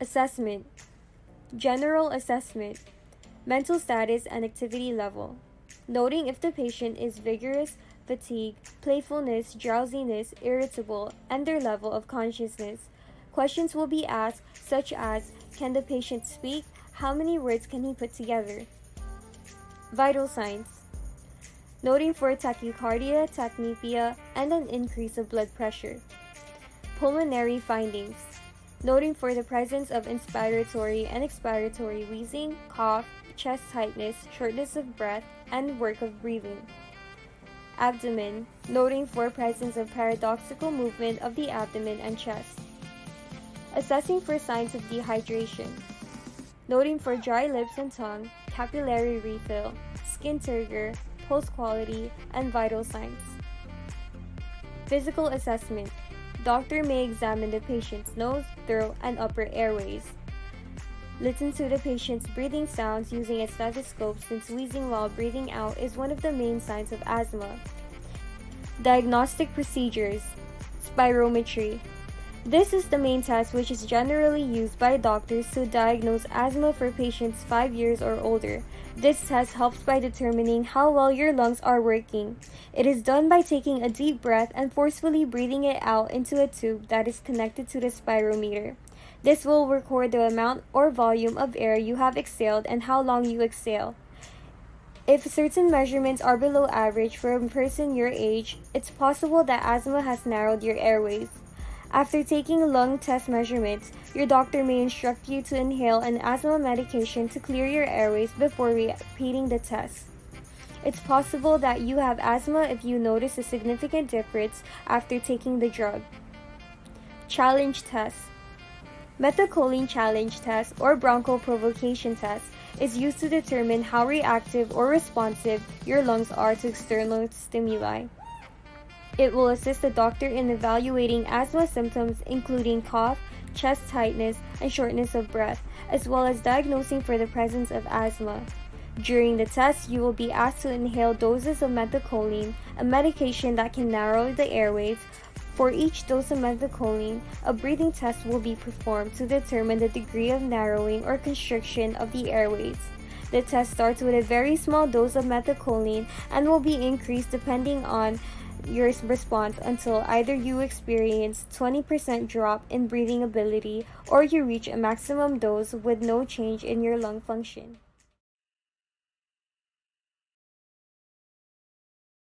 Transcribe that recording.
Assessment. General assessment. Mental status and activity level. Noting if the patient is vigorous, fatigue, playfulness, drowsiness, irritable, and their level of consciousness. Questions will be asked such as, can the patient speak? How many words can he put together? Vital signs. Noting for tachycardia, tachypnea, and an increase of blood pressure. Pulmonary findings. Noting for the presence of inspiratory and expiratory wheezing, cough, chest tightness, shortness of breath, and work of breathing. Abdomen. Noting for presence of paradoxical movement of the abdomen and chest. Assessing for signs of dehydration. Noting for dry lips and tongue, capillary refill, skin turgor, pulse quality, and vital signs. Physical assessment. Doctor may examine the patient's nose, throat, and upper airways. Listen to the patient's breathing sounds using a stethoscope since wheezing while breathing out is one of the main signs of asthma. Diagnostic procedures. Spirometry. This is the main test which is generally used by doctors to diagnose asthma for patients 5 years or older. This test helps by determining how well your lungs are working. It is done by taking a deep breath and forcefully breathing it out into a tube that is connected to the spirometer. This will record the amount or volume of air you have exhaled and how long you exhale. If certain measurements are below average for a person your age, it's possible that asthma has narrowed your airways. After taking lung test measurements, your doctor may instruct you to inhale an asthma medication to clear your airways before repeating the test. It's possible that you have asthma if you notice a significant difference after taking the drug. Challenge test. Methacholine challenge test or bronchoprovocation test is used to determine how reactive or responsive your lungs are to external stimuli. It will assist the doctor in evaluating asthma symptoms including cough, chest tightness, and shortness of breath, as well as diagnosing for the presence of asthma. During the test, you will be asked to inhale doses of methacholine, a medication that can narrow the airways. For each dose of methacholine, a breathing test will be performed to determine the degree of narrowing or constriction of the airways. The test starts with a very small dose of methacholine and will be increased depending on your response until either you experience 20% drop in breathing ability or you reach a maximum dose with no change in your lung function.